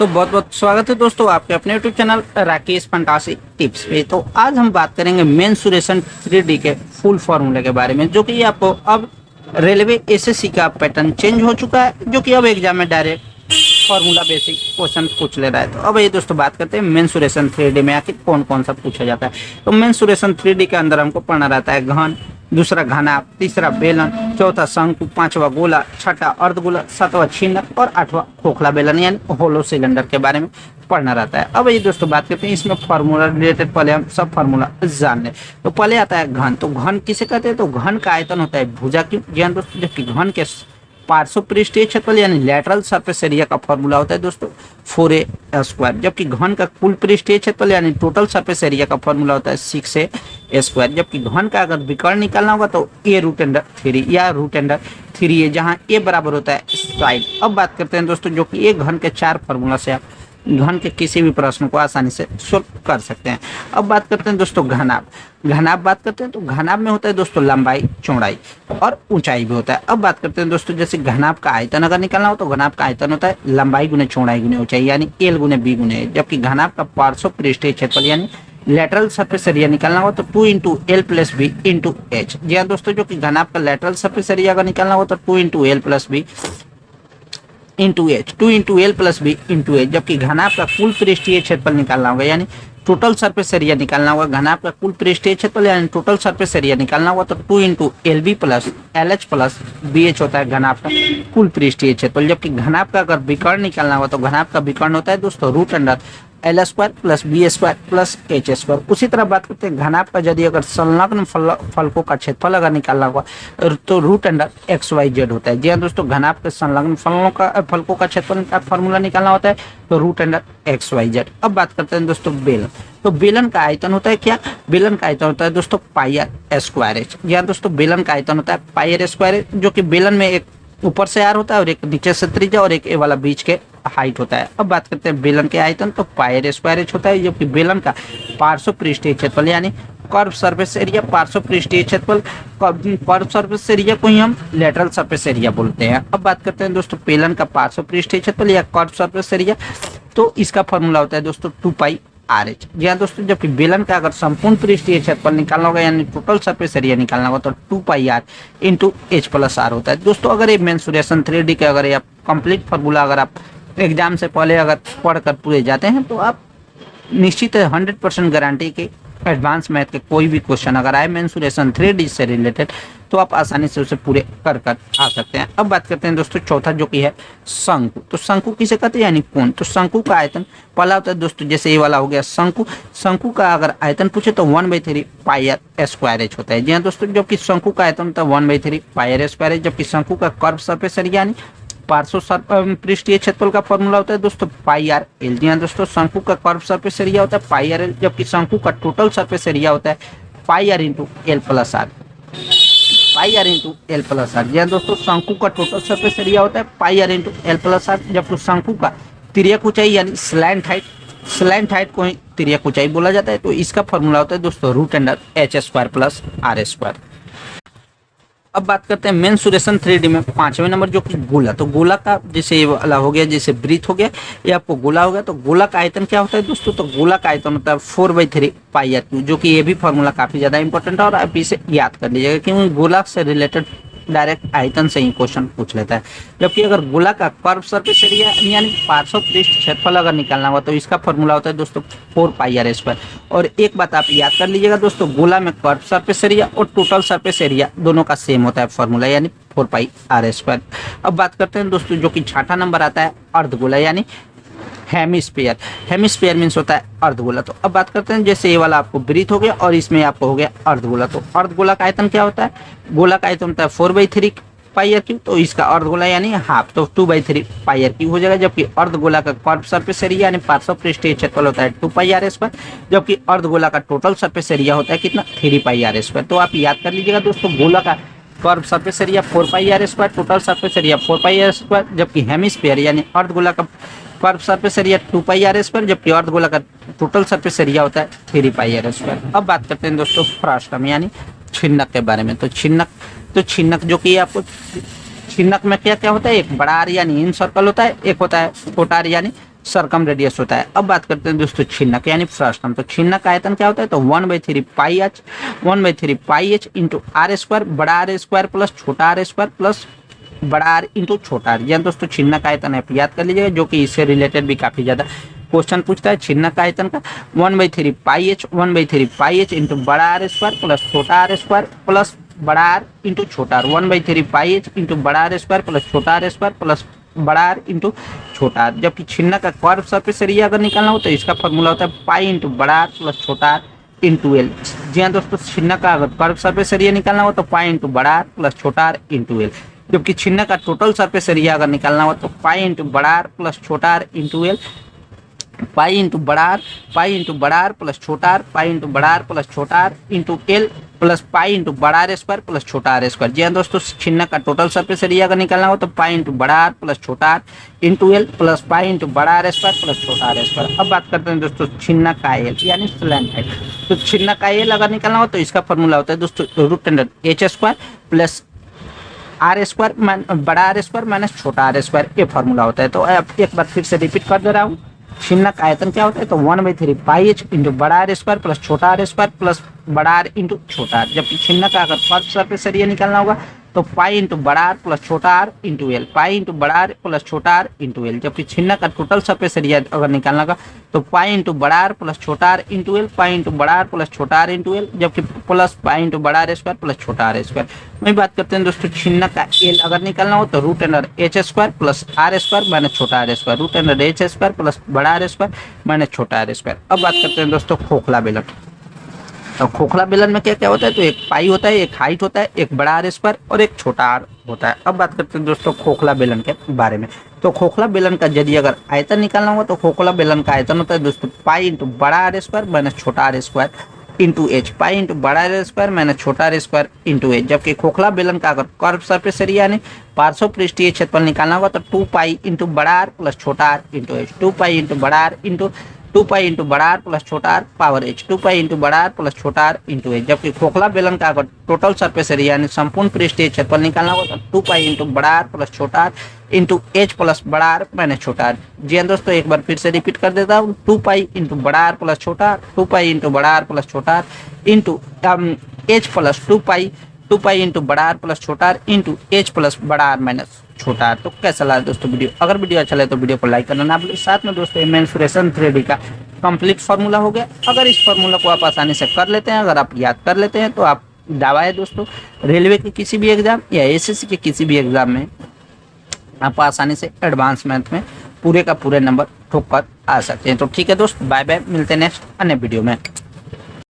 तो बहुत बहुत स्वागत है दोस्तों आपके अपने YouTube channel Rakesh fantasy tips पे। तो आज हम बात करेंगे मेंसुरेशन 3D के फुल फॉर्मूले के बारे में, जो कि आपको अब रेलवे एसएससी का पैटर्न चेंज हो चुका है, जो कि अब एग्जाम में डायरेक्ट फॉर्मूला बेसिक क्वेश्चन पूछ ले रहा है। तो अब ये दोस्तों बात करते हैं मेंसुरेशन 3D में आखिर कौन कौन सा पूछा जाता है। तो मेंसुरेशन 3D के अंदर हमको पढ़ना रहता है घन, दूसरा घनाभ, तीसरा बेलन, चौथा शंकु, पांचवा गोला, छठा अर्धगोला, सातवां छिन्नक और आठवां खोखला बेलन यानी होलो सिलेंडर के बारे में पढ़ना रहता है। अब ये दोस्तों बात करते हैं इसमें फार्मूला रिलेटेड, पहले हम सब फार्मूला जान लें। तो पहले आता है घन। तो घन किसे कहते हैं? तो घन का आयतन होता है भुजा की ज्ञान दोस्तों, जबकि घन के पार्श्व पृष्ठीय क्षेत्रफल यानी लेटरल सरफेस एरिया का फॉर्मूला होता है दोस्तों 4a², जबकि घन का कुल पृष्ठीय क्षेत्रफल यानी टोटल सरफेस एरिया का फॉर्मूला होता है 6a², जबकि घन का अगर विकर्ण निकालना होगा तो a√3 या √3a, जहां a बराबर होता है साइड। अब बात करते हैं दोस्तों, जो कि एक घन के 4 फार्मूला से आप घन के किसी भी प्रश्न को आसानी से सोल्व कर सकते हैं। अब बात करते हैं दोस्तों घनाभ। घनाभ बात करते हैं तो घनाभ में होता है दोस्तों लंबाई, चौड़ाई और ऊंचाई भी होता है। अब बात करते हैं दोस्तों, जैसे घनाभ का आयतन अगर निकालना हो तो घनाभ का आयतन होता है लंबाई गुने चौड़ाई गुने ऊंचाई यानी L गुने B गुने A, जबकि घनाभ का पार्श्व पृष्ठीय क्षेत्रफल यानी लेटरल सरफेस एरिया निकालना हो तो 2 × L + B × H। जी हाँ दोस्तों, जो कि घनाभ का लेटरल सरफेस एरिया अगर निकालना हो तो 2 × L + B × H, 2 × L + B × H, जबकि घनाभ का कुल पृष्ठीय क्षेत्रफल निकालना होगा यानी टोटल सरफेस एरिया निकालना होगा। घनाभ का कुल पृष्ठीय क्षेत्रफल यानी टोटल सरफेस एरिया निकालना होगा तो 2 × LB + LH + BH होता है घनाभ का कुल पृष्ठीय क्षेत्रफल, जबकि घनाभ का अगर विकर्ण निकालना होगा तो घनाभ का विकर्ण होता है दोस्तों √L² + B² + H²। उसी तरह बात करते हैं घनाभ का यदि अगर संलग्न फलकों का क्षेत्रफल अगर निकालना होगा तो √XYZ होता है। जी हाँ दोस्तों, घनाभ के संलग्न फलकों का क्षेत्रफल का फॉर्मूला निकालना होता है तो √XYZ। अब बात करते हैं दोस्तों बेलन। तो बेलन का आयतन होता है क्या? बेलन का आयतन होता है दोस्तों πr²h। जी हाँ दोस्तों, बेलन का आयतन होता है πr², जो कि बेलन में एक ऊपर से आर होता है और एक नीचे से त्रिज्या और एक ए वाला बीच के हाइट होता है। अब बात करते हैं बेलन के आयतन, तो πr² होता है, जबकि बेलन का पार्श्व पृष्ठीय क्षेत्रफल यानी कर्व सरफेस एरिया, पार्श्व पृष्ठीय क्षेत्रफल कर्व सरफेस एरिया को ही हम लेटरल सरफेस एरिया बोलते हैं। अब बात करते हैं दोस्तों बेलन का पार्श्व पृष्ठीय क्षेत्रफल या कर्व सरफेस एरिया, तो इसका फॉर्मूला होता है दोस्तों 2πrh। जी हाँ दोस्तों, जबकि बेलन का अगर संपूर्ण पृष्ठीय क्षेत्रफल निकालना होगा यानी टोटल सरफेस एरिया निकालना होगा तो 2πr × H + R होता है। दोस्तों अगर ये मेंसुरेशन 3D के अगर आप कंप्लीट फार्मूला अगर आप एग्जाम से पहले अगर पढ़कर पूरे जाते हैं तो आप निश्चित है 100% गारंटी के एडवांस मैथ के कोई भी क्वेश्चन अगर आए मेंसुरेशन 3D से रिलेटेड तो आप आसानी से उसे पूरे कर आ सकते हैं। अब बात करते हैं दोस्तों चौथा, जो कि है शंकु। तो शंकु किसे कहते हैं? यानी कोण। तो शंकु का आयतन पहला होता है दोस्तों, जैसे ये वाला हो गया शंकु। शंकु का अगर आयतन पूछे तो 1/3 πr² होता है। जी हाँ दोस्तों, जबकि शंकु का आयतन होता है 1/3 πr², जबकि शंकु का कर्व सरफेस एरिया यानी पार्श्व पृष्ठीय क्षेत्रफल का फॉर्मूला होता है दोस्तों πrl। जी हाँ दोस्तों, शंकु का कर्व सरफेस एरिया होता है πrl, जबकि शंकु का टोटल सरफेस एरिया होता है πr × L + R, πr × L + R। जी हाँ दोस्तों, शंकु का टोटल सरफेस एरिया होता है πr × L + R, जबकि शंकु का तिर्यक ऊंचाई यानी स्लैंट हाइट को ही तिर्यक ऊंचाई बोला जाता है। तो इसका फॉर्मूला होता है दोस्तों √H² + R²। अब बात करते हैं मेंसुरेशन 3D में 5वें नंबर, जो कि गोला। तो गोला का जैसे ये वाला हो गया, जैसे वृत्त हो गया, ये आपको गोला हो गया। तो गोला का आयतन क्या होता है दोस्तों? तो गोला का आयतन होता है 4/3 πr², जो कि ये भी फॉर्मूला काफी ज्यादा इंपॉर्टेंट है और आप इसे याद कर लीजिएगा क्योंकि गोला से रिलेटेड डायरेक्ट आयतन से ही क्वेश्चन पूछ लेता है। जबकि अगर गोला का कर्व सरफेस एरिया यानी पार्श्व पृष्ठ क्षेत्रफल अगर निकालना हुआ तो इसका फॉर्मूला होता है दोस्तों 4πr²। और एक बात आप याद कर लीजिएगा दोस्तों, गोला में कर्व सरफेस एरिया और टोटल सरफेस एरिया दोनों का सेम होता है फॉर्मूला यानी 4πr²। अब बात करते हैं दोस्तों, जो कि छठा नंबर आता है अर्धगोला यानी हेमिस्फीयर। हेमिस्फीयर मीन्स होता है अर्धगोला। तो अब बात करते हैं, जैसे ये वाला आपको वृत्त हो गया और इसमें आपको हो गया अर्धगोला। तो अर्धगोला का आयतन क्या होता है? गोला का आयतन होता है 4/3 πr², तो इसका अर्धगोला यानी हाफ, तो 2/3 πr³ हो जाएगा। जबकि अर्धगोला का कर्व सरफेस एरिया यानी पार्श्व पृष्ठीय क्षेत्रफल होता है 2πr², जबकि अर्धगोला का टोटल सरफेस एरिया होता है कितना? 3πr²। तो आप याद कर लीजिएगा दोस्तों, गोला का curve surface area 4πr², total surface area 4πr², जबकि हेमिस्फीयर यानी अर्धगोला का कर्व सरफेस एरिया 2πr², जबकि अर्धगोला का टोटल सरफेस एरिया होता है 3πr²। अब बात करते हैं दोस्तों फ्रास्टम यानी छिन्नक के बारे में। तो छिन्नक जो कि आपको छिन्नक में क्या क्या होता है? एक बड़ा आर यानी इन सर्कल होता है, एक होता है छोटा आर यानी सरकम रेडियस होता है। अब बात करते हैं दोस्तों छिन्नक यानी फ्रस्टम। तो छिन्नक का आयतन क्या होता है, तो 1/3 pi h 1/3 pi h into r square, बड़ा आर स्क्वायर प्लस छोटा आर स्क्वायर प्लस बड़ा आर इंटू छोटा आर। यह दोस्तों छिन्नक आयतन है, याद कर लीजिएगा, जो कि इससे रिलेटेड भी काफी ज्यादा क्वेश्चन पूछता है। छिन्नक आयतन का 1/3 पाई एच इंटू बड़ा आर स्क्वायर प्लस छोटा आर स्क्वायर प्लस बड़ा आर इंटू छोटा आर। 1/3 पाई एच इंटू बड़ा आर स्क्वायर प्लस छोटा आर स्क्वायर प्लस बड़ा आर इंटू छोटा आर। जबकि छिन्नक का कर्व सरफेस एरिया अगर निकालना हो तो इसका फॉर्मूला होता है पाई इंटू बड़ा आर प्लस छोटा आर इंटू एल। जी हाँ दोस्तों, छिन्नक का अगर कर्व सरफेस एरिया निकालना हो तो पाई इंटू बड़ा आर प्लस छोटा आर इंटू एल। जबकि छिन्नक का टोटल सरफेस एरिया अगर निकालना हो तो पाई इंटू बड़ा आर प्लस छोटा are into L, pi into बड़ा आर प्लस छोटा आर, पाई इंटू बड़ा आर प्लस छोटा are into l plus pi into बड़ा आर स्क्वायर प्लस छोटा आर स्क्वायर। जी हाँ दोस्तों, छिन्नक का टोटल सरफेस एरिया अगर निकालना हो तो पाई इंटू बड़ा आर प्लस छोटा are into l plus pi into बड़ा आर स्क्वायर प्लस छोटा आर स्क्वायर। अब बात करते हैं दोस्तों छिन्नक का एल यानी स्लैंट हाइट। तो छिन्नक का एल अगर निकालना हो तो इसका फॉर्मूला होता है दोस्तों √h square plus are square बड़ा आर स्क्वायर माइनस छोटा आर स्क्वायर, ये फॉर्मूला होता है। तो अब एक बार फिर से रिपीट कर दे रहा हूँ। छिन्नक आयतन क्या होता है, तो 1/3 पाई एच इंटू बड़ा आर स्क्वायर प्लस छोटा आर स्क्वायर प्लस बड़ा आर इंटू छोटा आर। जबकि छिन्नक का अगर कर्व सरफेस एरिया निकालना होगा तो पाई इंटू बड़ा आर प्लस छोटा are into L, pi into बड़ा आर प्लस छोटा आर इंटू एल। जबकि छिन्नक का टोटल सरफेस एरिया अगर निकालना होगा तो पाई इंटू बड़ा आर प्लस छोटा are into L, pi into बड़ा आर प्लस छोटा आर इंटू एल, जबकि प्लस पाई इंटू बड़ा आर स्क्वायर प्लस छोटा आर स्क्वायर। वही बात करते हैं दोस्तों छिन्नक का एल अगर निकालना हो तो √h square plus are square minus छोटा are square, √h square plus बड़ा आर स्क्वायर माइनस छोटा आर स्क्वायर। अब बात करते हैं दोस्तों खोखला बेलन। तो खोखला बेलन में क्या क्या होता है, तो एक पाई होता है, एक हाइट होता है, एक बड़ा आर स्क्वायर और एक छोटा आर होता है। अब बात करते हैं दोस्तों खोखला बेलन के बारे में। तो खोखला बेलन का यदि अगर आयतन निकालना हो तो खोखला बेलन का आयतन होता है दोस्तों पाई इंटू बड़ा आर स्क्वायर माइनस छोटा are square into H, pi into बड़ा आर स्क्वायर माइनस छोटा आर स्क्वायर इंटू एच। जबकि खोखला बेलन का अगर कर्व सरफेस एरिया यानी पार्श्व पृष्ठीय क्षेत्रफल निकालना होगा तो 2 पाई इंटू बड़ा आर प्लस छोटा are into h, 2 pi into बड़ा आर इंटू 2 पाई इंटू बड़ा आर प्लस छोटा r power h, 2 pi into बड़ा आर प्लस छोटा आर इंटू एच। जबकि खोखला बेलन का अगर टोटल सरफेस एरिया यानी संपूर्ण पृष्ठीय क्षेत्रफल निकालना होगा तो 2 पाई इंटू बड़ा आर प्लस छोटा आर इंटू एच प्लस बड़ा आर माइनस छोटा आर। जी हाँ दोस्तों, एक बार फिर से रिपीट कर देता हूँ। 2 पाई इंटू बड़ा आर प्लस छोटा आर, 2 पाई इंटू बड़ा आर प्लस छोटा are into h plus 2 pi into बड़ा आर प्लस छोटा आर इंटू एच प्लस बड़ा आर माइनस छोटा आर। तो कैसा लगा दोस्तों वीडियो? अगर वीडियो अच्छा लगे तो वीडियो को लाइक करना ना भूलिए। साथ में दोस्तों मेंसुरेशन 3D का कंप्लीट फार्मूला हो गया। अगर इस फार्मूला को आप आसानी से कर लेते हैं, अगर आप याद कर लेते हैं, तो आप दावा है दोस्तों रेलवे के किसी भी एग्जाम या एसएससी के किसी भी एग्जाम में आप आसानी से एडवांस मैथ में पूरे का पूरे नंबर ठोक कर आ सकते हैं। तो ठीक है दोस्त, बाय बाय, मिलते हैं नेक्स्ट अन्य वीडियो में।